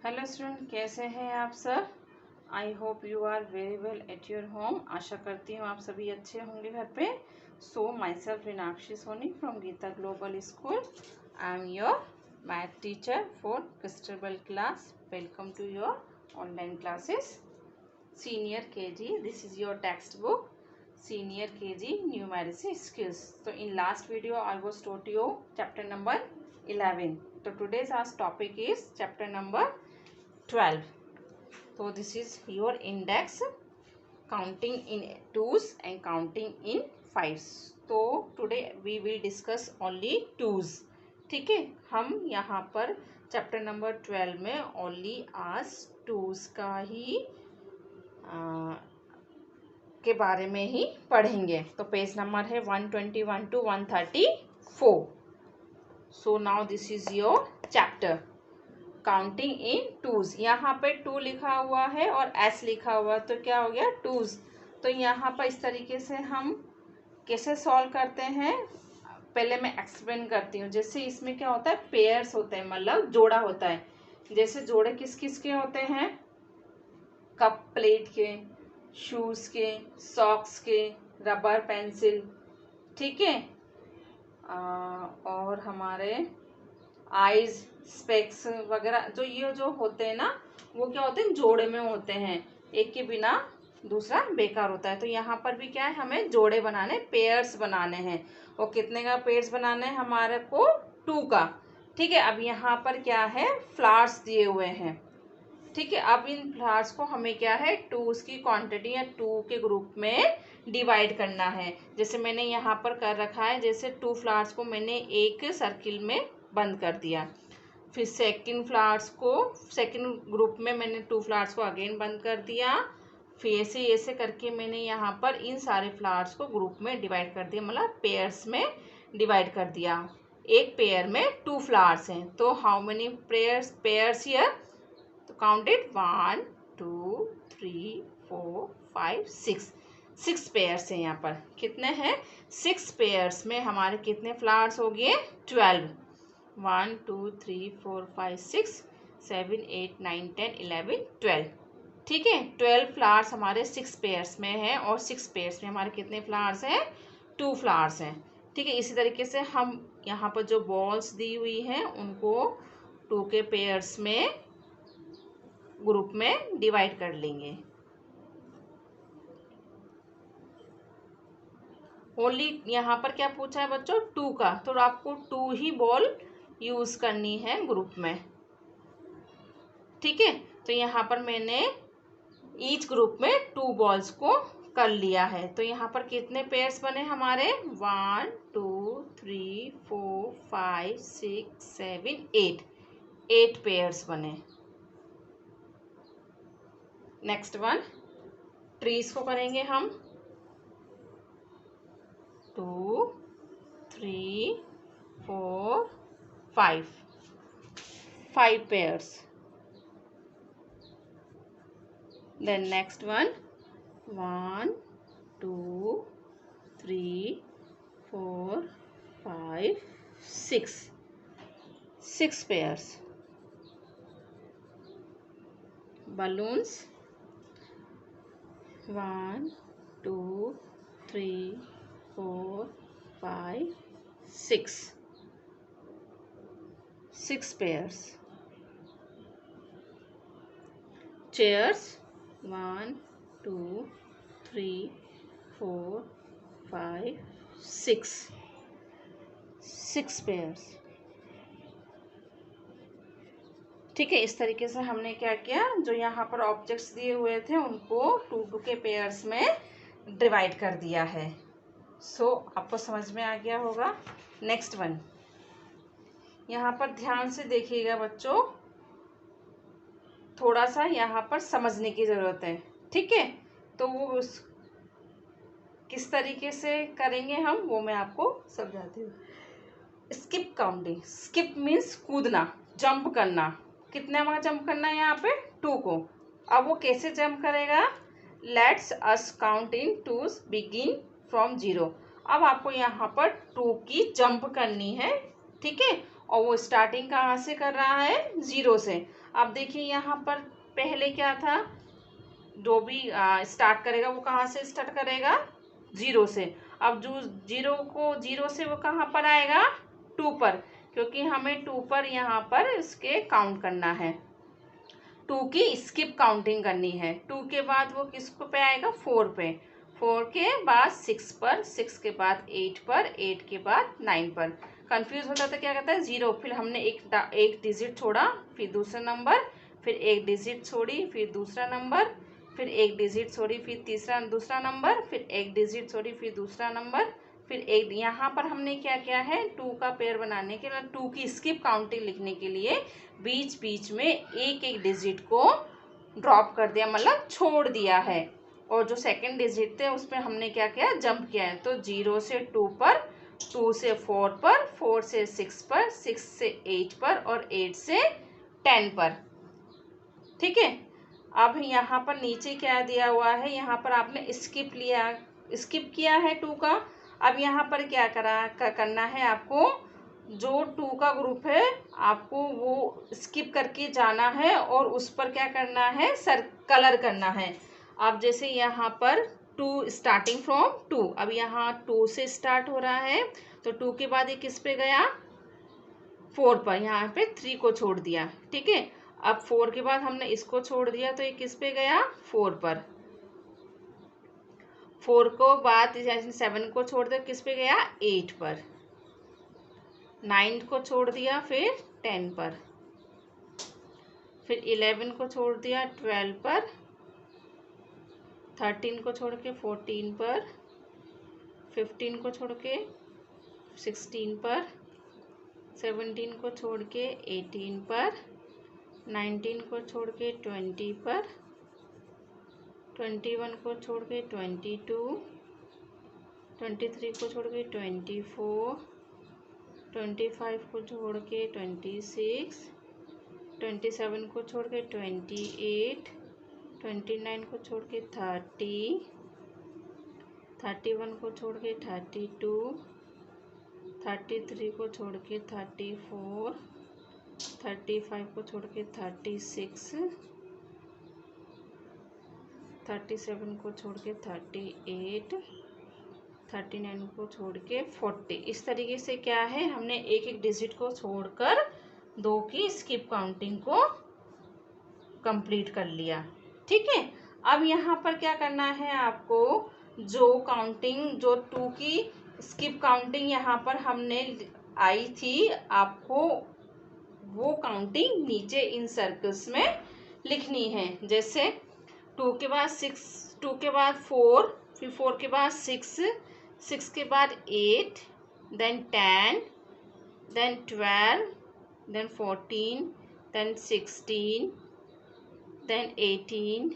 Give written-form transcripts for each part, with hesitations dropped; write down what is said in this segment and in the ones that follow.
Hello student, कैसे हैं आप सब। I hope you are very well at your home. आशा करती हूँ आप सभी अच्छे होंगे घर पे। So myself Meenakshi Soni from Geeta global school. I am your math teacher for Christabel class. Welcome to your online classes senior KG. This is your text book senior KG numeracy skills. तो in last video I was taught you chapter number 11. So today's our topic is chapter number 12. So this is your index counting in twos and counting in fives. तो today we will discuss only twos. ठीक है, हम यहाँ पर chapter number 12 में only आज twos का ही के बारे में ही पढ़ेंगे। तो पेज नंबर है 121 to 134. So now this is your chapter counting in twos. यहाँ पे 2 लिखा हुआ है और एस लिखा हुआ है, तो क्या हो गया टूज। तो यहाँ पर इस तरीके से हम कैसे सॉल्व करते हैं पहले मैं एक्सप्लेन करती हूँ। जैसे इसमें क्या होता है, पेयर्स होते हैं, मतलब जोड़ा होता है। जैसे जोड़े किस किस के होते हैं, कप प्लेट के, शूज़ के, सॉक्स के, रबर पेंसिल, ठीक है। और हमारे आइज स्पेक्स वगैरह जो ये जो होते हैं ना, वो क्या होते हैं, जोड़े में होते हैं। एक के बिना दूसरा बेकार होता है। तो यहाँ पर भी क्या है, हमें जोड़े बनाने, पेयर्स बनाने हैं। और कितने का पेयर्स बनाने हैं हमारे को, 2 का। ठीक है, अब यहाँ पर क्या है, फ्लावर्स दिए हुए हैं। ठीक है, अब इन फ्लावर्स को हमें क्या है, 2 की क्वांटिटी या 2 के ग्रुप में डिवाइड करना है। जैसे मैंने यहाँ पर कर रखा है, जैसे 2 फ्लावर्स को मैंने एक सर्किल में बंद कर दिया। फिर सेकंड फ्लावर्स को, सेकंड ग्रुप में मैंने 2 फ्लावर्स को अगेन बंद कर दिया। फिर ऐसे करके मैंने यहाँ पर इन सारे फ्लावर्स को ग्रुप में डिवाइड कर दिया, मतलब पेयर्स में डिवाइड कर दिया। एक पेयर में 2 फ्लावर्स हैं, तो हाउ मेनी पेयर्स हियर, तो काउंटेड 1 2 3 4 5 6 पेयर्स हैं। यहाँ पर कितने हैं, 6 पेयर्स में हमारे कितने फ्लावर्स हो गए, 12। 1 2 3 4 5 6 7 8 9 10 11 12। ठीक है, 12 फ्लावर्स हमारे 6 पेयर्स में हैं और 6 पेयर्स में हमारे कितने फ्लावर्स हैं, 2 फ्लावर्स हैं। ठीक है, इसी तरीके से हम यहाँ पर जो बॉल्स दी हुई हैं उनको 2 के पेयर्स में ग्रुप में डिवाइड कर लेंगे। ओनली यहाँ पर क्या पूछा है बच्चों, 2 का, तो आपको 2 ही बॉल यूज करनी है ग्रुप में। ठीक है, तो यहाँ पर मैंने ईच ग्रुप में 2 बॉल्स को कर लिया है। तो यहाँ पर कितने पेयर्स बने हमारे, 1 2 3 4 5 6 7 8 पेयर्स बने। नेक्स्ट वन, ट्रीज को करेंगे हम, 2 3 4 5 pairs. Then next one, 1 2 3 4 5 6 pairs. balloons, 1 2 3 4 5 6 pairs. chairs, 1 2 3 4 5 6 pairs. ठीक है, इस तरीके से हमने क्या किया, जो यहाँ पर ऑब्जेक्ट्स दिए हुए थे उनको 2 के पेयर्स में डिवाइड कर दिया है। सो आपको समझ में आ गया होगा। नेक्स्ट वन, यहाँ पर ध्यान से देखिएगा बच्चों, थोड़ा सा यहाँ पर समझने की ज़रूरत है। ठीक है, तो वो किस तरीके से करेंगे हम, वो मैं आपको समझाती हूँ। स्किप काउंटिंग, स्किप मीन्स कूदना, जंप करना। कितने बार जंप करना है यहाँ पे, 2 को। अब वो कैसे जंप करेगा, let's us count in twos begin from 0। अब आपको यहाँ पर 2 की जंप करनी है। ठीक है, और वो स्टार्टिंग कहाँ से कर रहा है, 0 से। अब देखिए यहाँ पर पहले क्या था, जो भी स्टार्ट करेगा वो कहाँ से स्टार्ट करेगा, 0 से। अब जो 0 से वो कहाँ पर आएगा, 2 पर, क्योंकि हमें 2 पर यहाँ पर इसके काउंट करना है, 2 की स्किप काउंटिंग करनी है। 2 के बाद वो किसको पे आएगा, 4 पे, 4 के बाद 6 पर, 6 के बाद 8 पर, 8 के बाद 9 पर। कंफ्यूज होता था क्या कहता है, 0, फिर हमने एक डिजिट छोड़ा, फिर दूसरा नंबर, फिर एक डिजिट छोड़ी, फिर दूसरा नंबर, फिर एक डिजिट छोड़ी, फिर दूसरा नंबर, फिर एक डिजिट छोड़ी, फिर दूसरा नंबर, फिर एक। यहाँ पर हमने क्या किया है, 2 का पेयर बनाने के लिए, 2 की स्किप काउंटिंग लिखने के लिए बीच बीच में एक एक डिजिट को ड्रॉप कर दिया, मतलब छोड़ दिया है। और जो सेकंड डिजिट थे उसमें हमने क्या किया, जंप किया है। तो 0 से 2 पर, 2 से 4 पर, 4 से 6 पर, 6 से 8 पर और 8 से 10 पर। ठीक है। अब यहाँ पर नीचे क्या दिया हुआ है, यहाँ पर आपने स्किप किया है 2 का। अब यहाँ पर क्या करना है आपको, जो 2 का ग्रुप है आपको वो स्किप करके जाना है और उस पर क्या करना है, कलर करना है। अब जैसे यहाँ पर 2 स्टार्टिंग फ्रॉम 2, अब यहाँ 2 से स्टार्ट हो रहा है, तो 2 के बाद ये किस पे गया, 4 पर, यहाँ पे 3 को छोड़ दिया। ठीक है। अब 4 के बाद हमने इसको छोड़ दिया, तो ये किस पे गया, 4 पर। 4 को बाद 7 को छोड़ दिया, किस पे गया, 8 पर। 9 को छोड़ दिया, फिर 10 पर, फिर 11 को छोड़ दिया 12 पर, 13 को छोड़ के 14 पर, 15 को छोड़ के 16 पर, 17 को छोड़ के 18 पर, 19 को छोड़ के 20 पर, 21 को छोड़ के 22, 23 को छोड़ के 24, 25 को छोड़ के 26, 27 को छोड़ के 28, 29 को छोड़ के 30, 31 को छोड़ के 32, 33 को छोड़ के 34, 35 को छोड़ के 36, 37 को छोड़ के 38, 39 को छोड़ के 40। इस तरीके से क्या है, हमने एक एक डिजिट को छोड़कर 2 की स्किप काउंटिंग को कंप्लीट कर लिया। ठीक है। अब यहाँ पर क्या करना है आपको, जो काउंटिंग, जो 2 की स्किप काउंटिंग यहाँ पर हमने आई थी, आपको वो काउंटिंग नीचे इन सर्कल्स में लिखनी है। जैसे 2 के बाद 6, 2 के बाद 4, फिर 4 के बाद 6, 6 के बाद 8, then 10, then 12, then 14, then 16, then 18,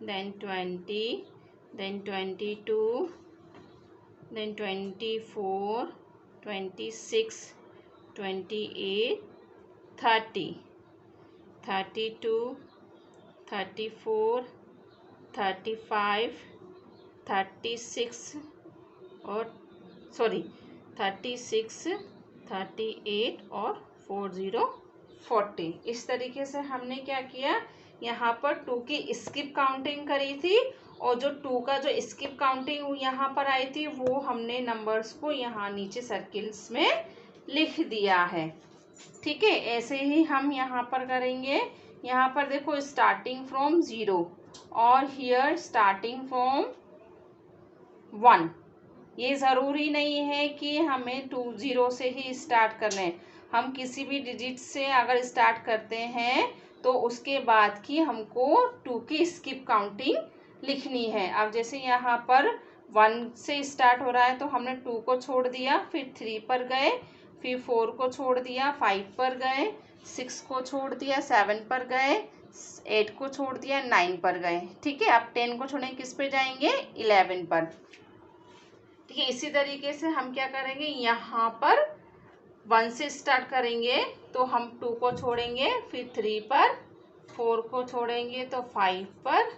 then 20, then 22, then 24, 26, 28, 30, 32, 34, 35, 36 और 36, 38 और 40। इस तरीके से हमने क्या किया, यहाँ पर 2 की स्किप काउंटिंग करी थी, और जो 2 का जो स्किप काउंटिंग यहाँ पर आई थी वो हमने नंबर्स को यहाँ नीचे सर्किल्स में लिख दिया है। ठीक है। ऐसे ही हम यहाँ पर करेंगे। यहाँ पर देखो स्टार्टिंग फ्रॉम 0 और हियर स्टार्टिंग फ्रॉम 1। ये ज़रूरी नहीं है कि हमें 0 से ही स्टार्ट करना है। हम किसी भी डिजिट से अगर स्टार्ट करते हैं तो उसके बाद की हमको 2 की स्किप काउंटिंग लिखनी है। अब जैसे यहाँ पर 1 से स्टार्ट हो रहा है, तो हमने 2 को छोड़ दिया, फिर 3 पर गए, फिर 4 को छोड़ दिया, 5 पर गए, 6 को छोड़ दिया, 7 पर गए, 8 को छोड़ दिया, 9 पर गए। ठीक है। अब 10 को छोड़ें, किस पे जाएंगे, 11 पर। ठीक है। इसी तरीके से हम क्या करेंगे, यहाँ पर 1 से स्टार्ट करेंगे तो हम 2 को छोड़ेंगे, फिर 3 पर, 4 को छोड़ेंगे तो 5 पर,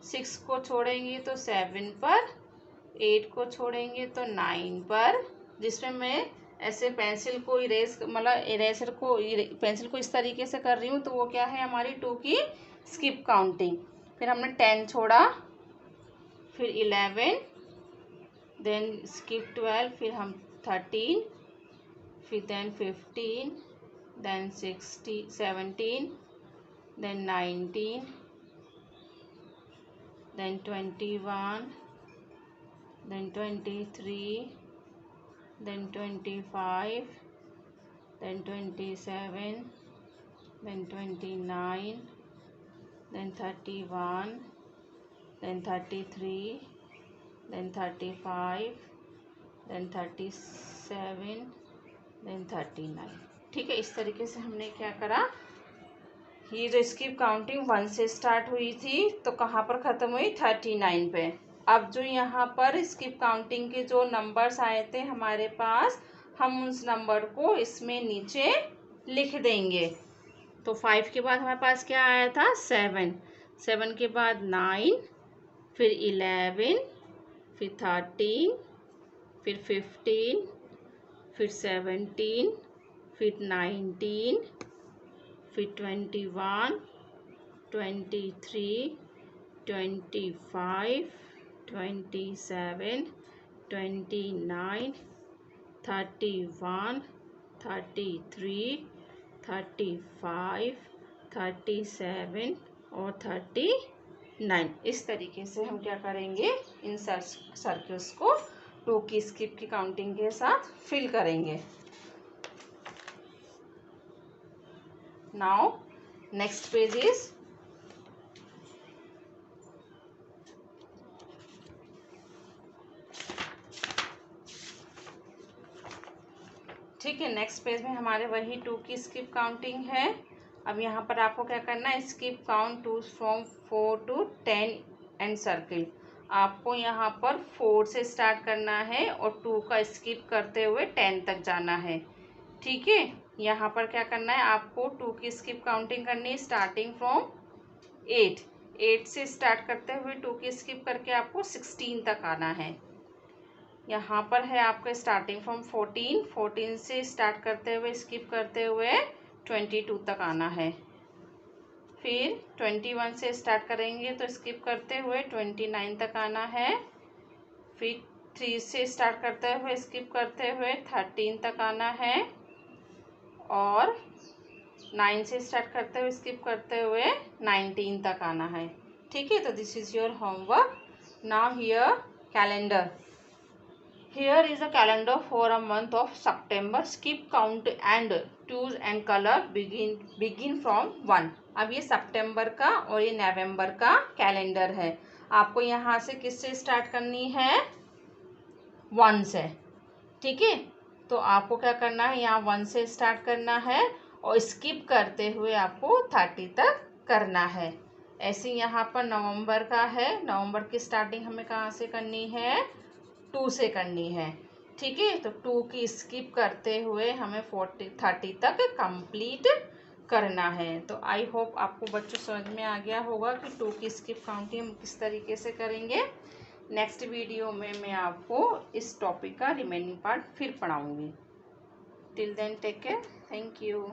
6 को छोड़ेंगे तो 7 पर, 8 को छोड़ेंगे तो 9 पर, जिसमें मैं ऐसे पेंसिल को इरेज मतलब इरेजर को पेंसिल को इस तरीके से कर रही हूँ, तो वो क्या है हमारी 2 की स्किप काउंटिंग। फिर हमने 10 छोड़ा, फिर 11, देन स्किप 12, फिर हम 13, फिर then 15, then 16, 17, then 19, then 21, then 23, then 25, then 27, then 29, then 31, then 33, then 35, then 37, then 39। ठीक है, इस तरीके से हमने क्या करा, ये जो स्किप काउंटिंग 1 से स्टार्ट हुई थी तो कहाँ पर ख़त्म हुई, 39 पे। अब जो यहाँ पर स्किप काउंटिंग के जो नंबर्स आए थे हमारे पास, हम उस नंबर को इसमें नीचे लिख देंगे। तो 5 के बाद हमारे पास क्या आया था, 7, 7 के बाद 9, फिर 11, फिर 13, फिर 15, फिर 17, फिर 19, फिर 21, 23, 25, 27, 29, 31, 33, 35, 37 और 39। इस तरीके से हम क्या करेंगे, इन सर्कल्स को 2 की स्किप की काउंटिंग के साथ फिल करेंगे। नाउ नेक्स्ट पेज इज ठीक है, नेक्स्ट पेज में हमारे वही 2 की स्किप काउंटिंग है। अब यहाँ पर आपको क्या करना है, skip count 2 from 4 to 10 and circle. आपको यहाँ पर 4 से स्टार्ट करना है और 2 का स्किप करते हुए 10 तक जाना है। ठीक है, यहाँ पर क्या करना है, आपको 2 की स्किप काउंटिंग करनी है स्टार्टिंग फ्रॉम 8 से स्टार्ट करते हुए 2 की स्किप करके आपको 16 तक आना है। यहाँ पर है आपका स्टार्टिंग फ्रॉम 14 से स्टार्ट करते हुए स्किप करते हुए 22 तक आना है। फिर 21 से स्टार्ट करेंगे तो स्किप करते हुए 29 तक आना है। फिर 3 से स्टार्ट करते हुए स्किप करते हुए 13 तक आना है और 9 से स्टार्ट करते हुए स्किप करते हुए 19 तक आना है। ठीक है, तो this is your homework. Now here calendar. Here is a calendar for a month of September. Skip, count and choose and color. Begin from 1. अब ये सितंबर का और ये नवंबर का कैलेंडर है। आपको यहाँ से किससे स्टार्ट करनी है, 1 से। ठीक है, तो आपको क्या करना है, यहाँ 1 से स्टार्ट करना है और स्किप करते हुए आपको 30 तक करना है। ऐसे यहाँ पर नवंबर का है, नवंबर की स्टार्टिंग हमें कहाँ से करनी है, 2 से करनी है। ठीक है, तो 2 की स्किप करते हुए हमें 30 तक कंप्लीट करना है। तो आई होप आपको बच्चों समझ में आ गया होगा कि 2 की स्किप काउंटिंग हम किस तरीके से करेंगे। नेक्स्ट वीडियो में मैं आपको इस टॉपिक का रिमेनिंग पार्ट फिर पढ़ाऊँगी। Till then take care, thank you.